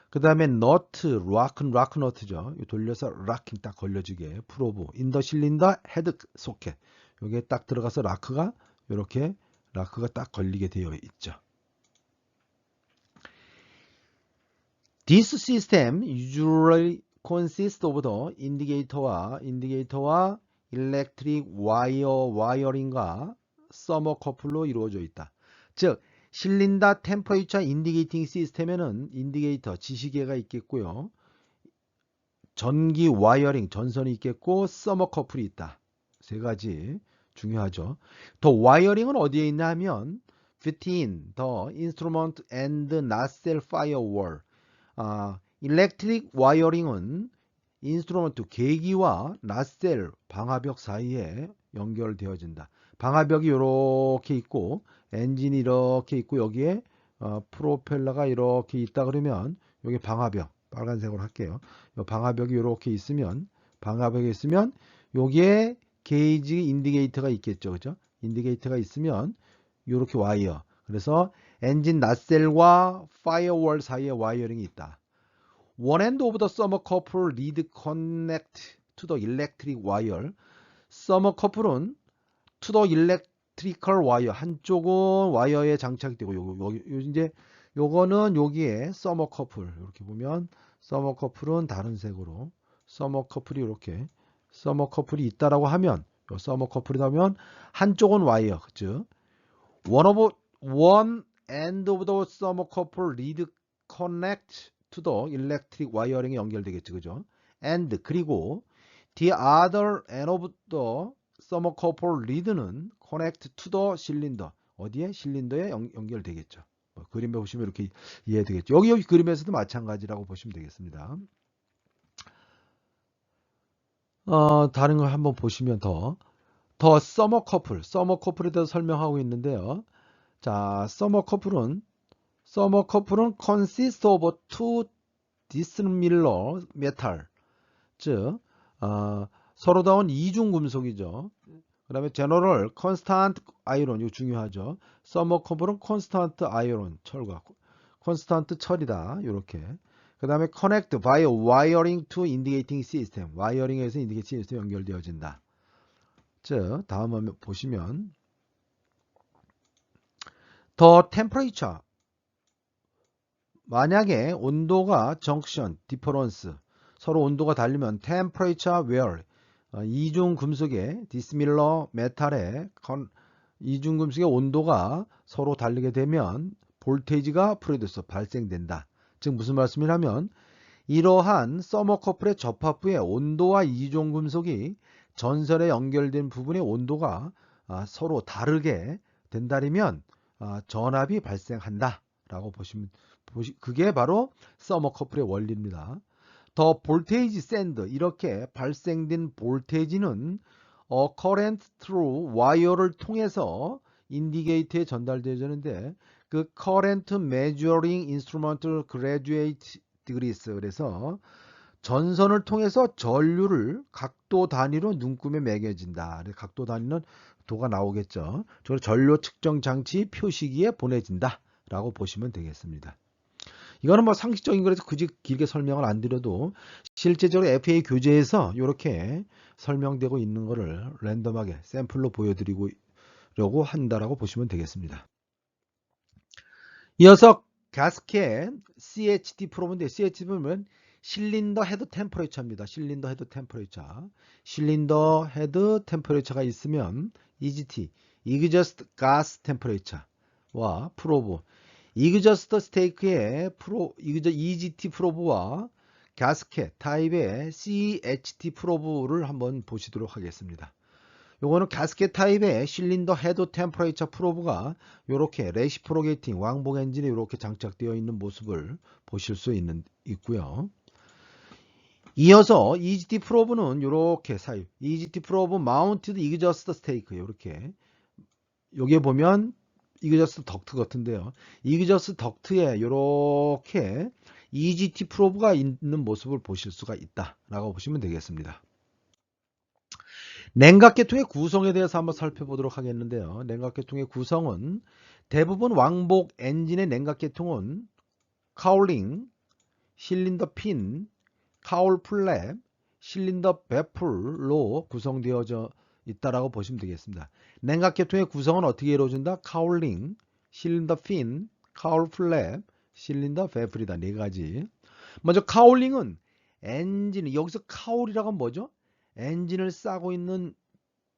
그 다음에 너트, 락 너트죠. 돌려서 락킹 딱 걸려지게 프로브, 인더 실린더 헤드 소켓. 요게 딱 들어가서 라크가 딱 걸리게 되어 있죠. This system usually consists of the indicator와 electric wiring과 서머커플로 이루어져 있다. 즉 실린더 템퍼레이처 인디게이팅 시스템에는 인디게이터 지시계가 있겠고요. 전기 와이어링 전선이 있겠고 서머커플이 있다. 세 가지 중요하죠. 더 와이어링은 어디에 있냐 하면 within the instrument and nacelle firewall. 일렉트릭 와이어링은 인스트루먼트 계기와 나셀 방화벽 사이에 연결되어진다. 방화벽이 이렇게 있고 엔진이 이렇게 있고 여기에 프로펠러가 이렇게 있다 그러면 여기 방화벽 빨간색으로 할게요. 방화벽이 이렇게 있으면 여기에 게이지 인디게이터가 있겠죠. 그죠? 인디게이터가 있으면 이렇게 와이어 그래서 엔진 낫셀과 파이어월 사이에 와이어링이 있다. One end of the thermocouple lead connect to the electric wire. thermocouple to the electrical wire. 한쪽은 와이어에 장착이 되고 이제 요거는 여기에 thermocouple 이렇게 보면 thermocouple은 다른 색으로 thermocouple이 이렇게 thermocouple이 있다라고 하면 요 thermocouple이라면 한쪽은 와이어 즉 one end of the thermocouple lead connect to the electric wiring에 연결되겠죠. 그죠? and 그리고 the other end of the thermocouple lead는 connect to the cylinder. 어디에? 실린더에 연결되겠죠. 그림에 보시면 이렇게 이해되겠죠. 여기 그림에서도 마찬가지라고 보시면 되겠습니다. 다른 걸 한번 보시면 더 thermocouple, 대해서 설명하고 있는데요. 자, thermocouple consists of two dissimilar metal, 즉 서로 다른 이중 금속이죠. 그 다음에 general constant iron, 이거 중요하죠. thermocouple은 constant iron, 철과 constant 철이다. 이렇게. 그 다음에 connect by wiring to indicating system, 와이어링에서 indicating system 연결되어진다. 즉 다음 화면 보시면 the temperature, 만약에 온도가 junction, difference, 서로 온도가 다르면 temperature where, 이중 금속의 dissimilar metal의 이중 금속의 온도가 서로 다르게 되면 볼테이지가 프로듀스 발생된다. 즉 무슨 말씀이냐면 이러한 서머커플의 접합부의 온도와 이중 금속이 전선에 연결된 부분의 온도가 서로 다르게 된다면 전압이 발생한다 라고 보시면 그게 바로 서머커플의 원리입니다. 더 볼테이지 샌드, 이렇게 발생된 볼테이지는 current through 와이어를 통해서 인디게이터에 전달되어지는데 그 current measuring instrumental graduate degrees, 그래서 전선을 통해서 전류를 각도 단위로 눈금에 매겨진다. 각도 단위는 도가 나오겠죠. 전류 측정 장치 표시기에 보내진다 라고 보시면 되겠습니다. 이거는 뭐 상식적인 거라서 굳이 길게 설명을 안 드려도 실제적으로 FA 교재에서 이렇게 설명되고 있는 거를 랜덤하게 샘플로 보여드리려고 한다라고 보시면 되겠습니다. 이어서 가스켓 CHT 프로브인데 CHT 보면 실린더 헤드 템퍼레처입니다. 실린더 헤드 템퍼레처. 실린더 헤드 템퍼레처가 있으면 EGT, Exhaust Gas Temperature와 프로브, Exhaust Stake의 EGT 프로브와 가스켓 타입의 CHT 프로브를 한번 보시도록 하겠습니다. 요거는 가스켓 타입의 실린더 헤드 템퍼레처 프로브가 이렇게 레시프로게이팅 왕복 엔진에 이렇게 장착되어 있는 모습을 보실 수 있고요. 이어서 EGT 프로브는 이렇게 사입, EGT 프로브 마운티드 이그저스트 스테이크, 이렇게 여기에 보면 이그저스트 덕트 같은데요. 이그저스트 덕트에 이렇게 EGT 프로브가 있는 모습을 보실 수가 있다라고 보시면 되겠습니다. 냉각계통의 구성에 대해서 한번 살펴보도록 하겠는데요. 냉각계통의 구성은 대부분 왕복 엔진의 냉각계통은 카울링, 실린더 핀, 카울 플랩, 실린더 베풀로 구성되어져 있다라고 보시면 되겠습니다. 냉각계통의 구성은 어떻게 이루어진다? 카울링, 실린더 핀, 카울 플랩, 실린더 베풀이다. 네 가지. 먼저 카울링은 엔진, 여기서 카울이라고 하면 뭐죠? 엔진을 싸고 있는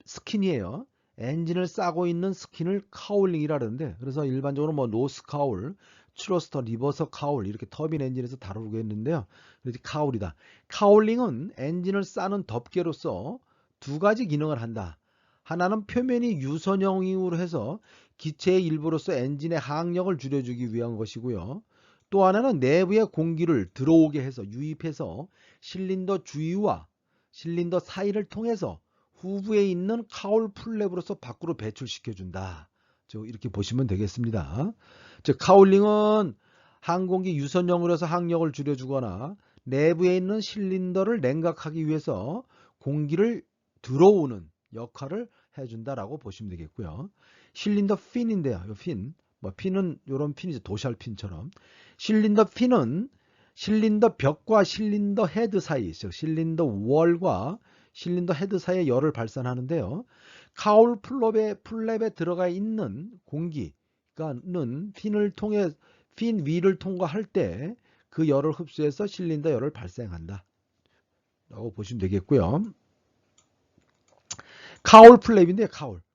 스킨이에요. 엔진을 싸고 있는 스킨을 카울링이라 그러는데, 그래서 일반적으로 뭐 노스 카울, 트러스터, 리버서 카울 이렇게 터빈 엔진에서 다루겠는데요. 그래서 카울이다. 카울링은 엔진을 싸는 덮개로서 두 가지 기능을 한다. 하나는 표면이 유선형으로 해서 기체의 일부로서 엔진의 항력을 줄여주기 위한 것이고요. 또 하나는 내부의 공기를 들어오게 해서 유입해서 실린더 주위와 실린더 사이를 통해서 후부에 있는 카울 플랩으로서 밖으로 배출시켜준다. 이렇게 보시면 되겠습니다. 즉 카울링은 항공기 유선형으로 해서 항력을 줄여주거나 내부에 있는 실린더를 냉각하기 위해서 공기를 들어오는 역할을 해준다라고 보시면 되겠고요. 실린더 핀인데요. 이 핀, 뭐 핀은 요런 핀이죠. 도샬 핀처럼. 실린더 핀은 실린더 벽과 실린더 헤드 사이, 즉 실린더 월과 실린더 헤드 사이에 열을 발산하는데요. 카울 플랩에 들어가 있는 공기가는 핀을 통해 핀 위를 통과할 때 그 열을 흡수해서 실린더 열을 발생한다 라고 보시면 되겠고요. 카울 플랩인데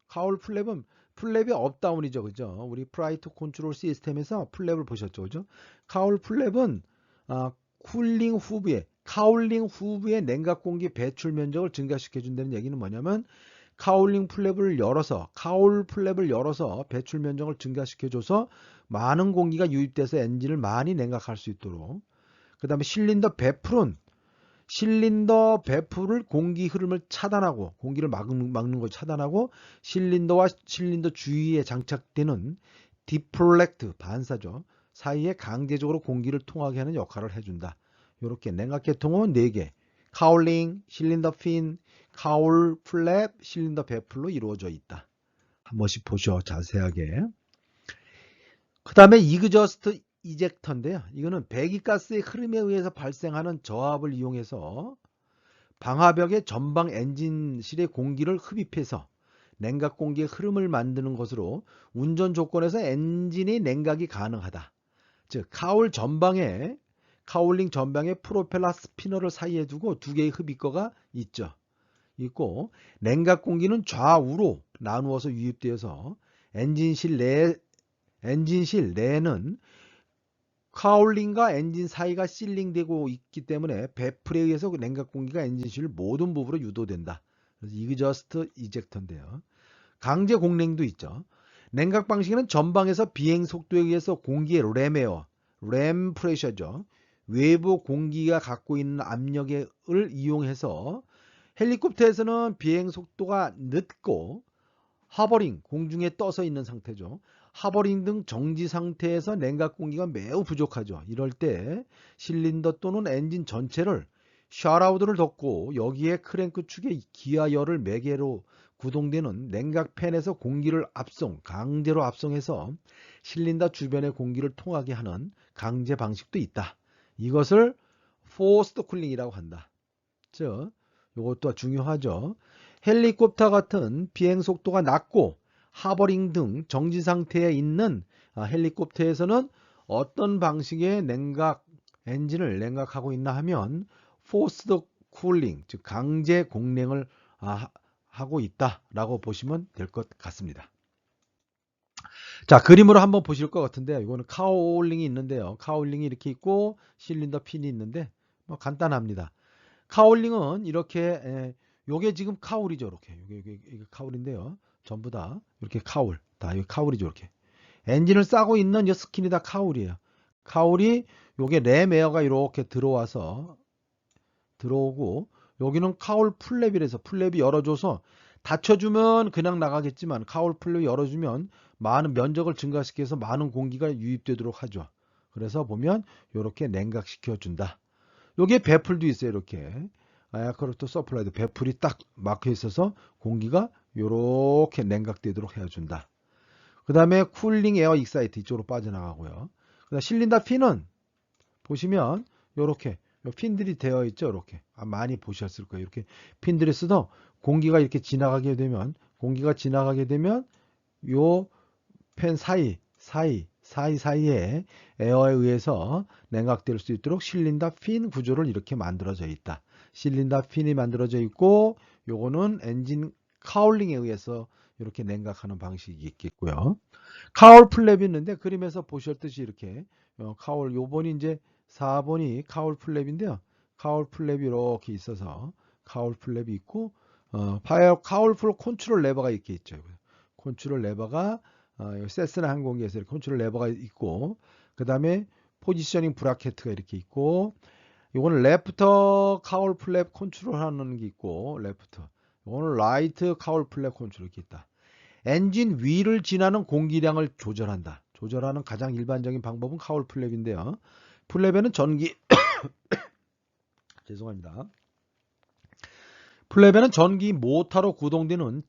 카울 플랩은 플랩이 업다운이죠. 그죠? 우리 프라이트 컨트롤 시스템에서 플랩을 보셨죠. 그죠? 카울 플랩은 카울링 후브의 냉각 공기 배출 면적을 증가시켜 준다는 얘기는 뭐냐면 카울 플랩을 열어서 배출 면적을 증가시켜 줘서 많은 공기가 유입돼서 엔진을 많이 냉각할 수 있도록. 그다음에 실린더 배풀을 공기 흐름을 차단하고 공기를 막는 걸 차단하고 실린더와 실린더 주위에 장착되는 디플렉트 반사죠. 사이에 강제적으로 공기를 통하게 하는 역할을 해준다. 이렇게 냉각 계통은 4개. 카울링, 실린더 핀, 카울 플랩, 실린더 배풀로 이루어져 있다. 한 번씩 보셔 자세하게. 그 다음에 이그저스트 이젝터인데요. 이거는 배기가스의 흐름에 의해서 발생하는 저압을 이용해서 방화벽의 전방 엔진실의 공기를 흡입해서 냉각 공기의 흐름을 만드는 것으로 운전 조건에서 엔진의 냉각이 가능하다. 즉 카울링 전방에 프로펠러 스피너를 사이에 두고 2개의 흡입구가 있고 냉각 공기는 좌우로 나누어서 유입되어서 엔진실 내에는 카울링과 엔진 사이가 실링되고 있기 때문에 배풀에 의해서 냉각 공기가 엔진실 모든 부분으로 유도된다. 그래서 이그저스트 이젝터인데요. 강제 공냉도 있죠. 냉각 방식에는 전방에서 비행 속도에 의해서 공기의 램 프레셔죠. 외부 공기가 갖고 있는 압력을 이용해서 헬리콥터에서는 비행 속도가 늦고 하버링, 공중에 떠서 있는 상태죠. 하버링 등 정지 상태에서 냉각 공기가 매우 부족하죠. 이럴 때 실린더 또는 엔진 전체를 샤라우드를 덮고 여기에 크랭크 축에 기아열을 매개로 구동되는 냉각 팬에서 공기를 강제로 압송해서 실린더 주변의 공기를 통하게 하는 강제 방식도 있다. 이것을 포스트 쿨링이라고 한다. 즉, 이것도 중요하죠. 헬리콥터 같은 비행 속도가 낮고 하버링 등 정지 상태에 있는 헬리콥터에서는 어떤 방식의 엔진을 냉각하고 있나 하면 포스드 쿨링, 즉 강제 공냉을 하고 있다라고 보시면 될 것 같습니다. 자, 그림으로 한번 보실 것 같은데 이거는 카울링이 있는데요. 카울링이 이렇게 있고 실린더 핀이 있는데 뭐 간단합니다. 카울링은 이렇게 요게 지금 카울이죠. 이렇게 이게 카울인데요. 전부 다 이렇게 다 이거 카울이죠. 이렇게 엔진을 싸고 있는 이 스킨이 다 카울이에요. 카울이 요게 램 에어가 이렇게 들어오고 여기는 카울 플랩이라서 플랩이 열어줘서 닫혀주면 그냥 나가겠지만 카울 플랩이 열어주면 많은 면적을 증가시켜서 많은 공기가 유입되도록 하죠. 그래서 보면 이렇게 냉각시켜 준다. 여기에 배풀도 있어요. 이렇게 에어크로프트 서플라이드 배풀이 딱 막혀 있어서 공기가 이렇게 냉각되도록 해준다. 그 다음에 쿨링 에어 익사이트 이쪽으로 빠져나가고요. 그다음 실린더 핀은 보시면 이렇게 핀들이 되어 있죠. 이렇게 많이 보셨을 거예요. 이렇게 핀들이 쓰도 공기가 이렇게 지나가게 되면 요 펜 사이에 에어에 의해서 냉각될 수 있도록 실린더 핀 구조를 이렇게 만들어져 있다. 실린더 핀이 만들어져 있고 요거는 엔진 카울링에 의해서 이렇게 냉각하는 방식이 있겠고요. 카울 플랩이 있는데 그림에서 보셨듯이 이렇게 카울 요번이 이제 4번이 카울 플랩인데요. 카울 플랩이 이렇게 있어서 카울 플랩이 있고 카울 플랩 컨트롤 레버가 이렇게 있죠. 컨트롤 레버가 세스나 항공기에서 이렇게 컨트롤 레버가 있고 그 다음에 포지셔닝 브라켓가 이렇게 있고 이거는 레프터 카울 플랩 컨트롤 하는 게 있고 이거는 라이트 카울 플랩 컨트롤 이렇게 있다. 엔진 위를 지나는 공기량을 조절하는 가장 일반적인 방법은 카울 플랩인데요. 플랩에는 죄송합니다. 플랩에는 전기 모터로 구동되는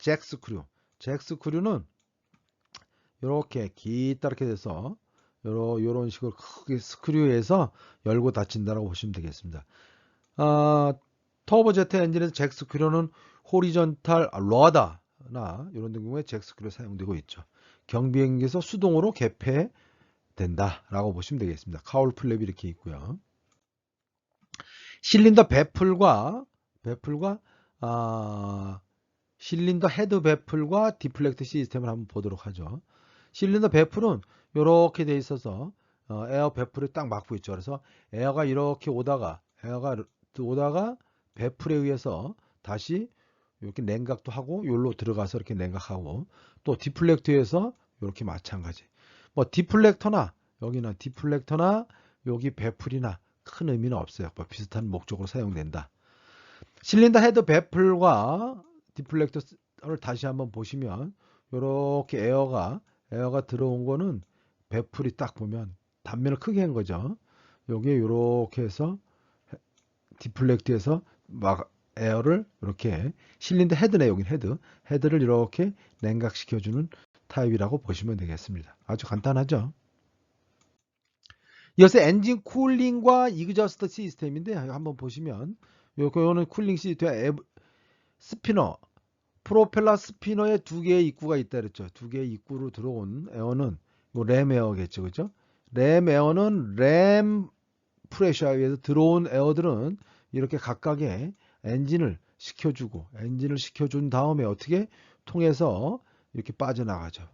잭스크류는 이렇게 기다랗게 돼서 요런 식으로 크게 스크류에서 열고 닫힌다라고 보시면 되겠습니다. 터보제트 엔진에서 잭 스크류는 호리존탈 러다나 이런 경우에 잭 스크류 사용되고 있죠. 경비행기에서 수동으로 개폐된다라고 보시면 되겠습니다. 카울 플랩이 이렇게 있고요. 실린더 배풀과 실린더 헤드 배풀과 디플렉트 시스템을 한번 보도록 하죠. 실린더 배풀은 이렇게 돼 있어서 에어 배풀이 딱 막고 있죠. 그래서 에어가 이렇게 오다가 배풀에 의해서 다시 이렇게 냉각도 하고 여기로 들어가서 이렇게 냉각하고 또 디플렉트에서 이렇게 마찬가지. 뭐 디플렉터나 여기는 디플렉터나 여기 배풀이나 큰 의미는 없어요. 뭐 비슷한 목적으로 사용된다. 실린더 헤드 배풀과 디플렉터를 다시 한번 보시면 이렇게 에어가 들어온 거는 배풀이 딱 보면 단면을 크게 한 거죠. 여기에 이렇게 해서 디플렉트에서 막 에어를 이렇게 실린더 헤드네, 여긴 헤드를 이렇게 냉각시켜주는 타입이라고 보시면 되겠습니다. 아주 간단하죠. 이어서 엔진 쿨링과 이그저스트 시스템인데 한번 보시면 요거는 쿨링 시스템 스피너 프로펠러 스피너에 두 개의 입구가 있다 그랬죠. 두 개의 입구로 들어온 에어는 램 에어겠죠, 그죠? 램 에어는 램 프레셔에 의해서 들어온 에어들은 이렇게 각각의 엔진을 시켜준 다음에 어떻게 통해서 이렇게 빠져나가죠.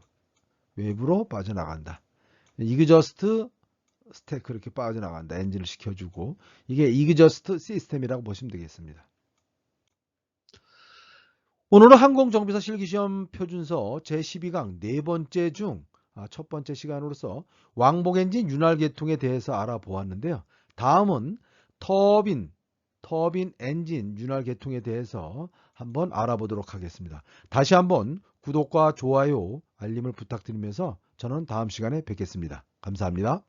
외부로 빠져나간다. 이그저스트 스테이크 이렇게 빠져나간다. 엔진을 시켜주고 이게 이그저스트 시스템이라고 보시면 되겠습니다. 오늘은 항공정비사 실기시험 표준서 제12강 네 번째 중 첫 번째 시간으로서 왕복 엔진 윤활 계통에 대해서 알아보았는데요. 다음은 터빈 엔진 윤활 계통에 대해서 한번 알아보도록 하겠습니다. 다시 한번 구독과 좋아요, 알림을 부탁드리면서 저는 다음 시간에 뵙겠습니다. 감사합니다.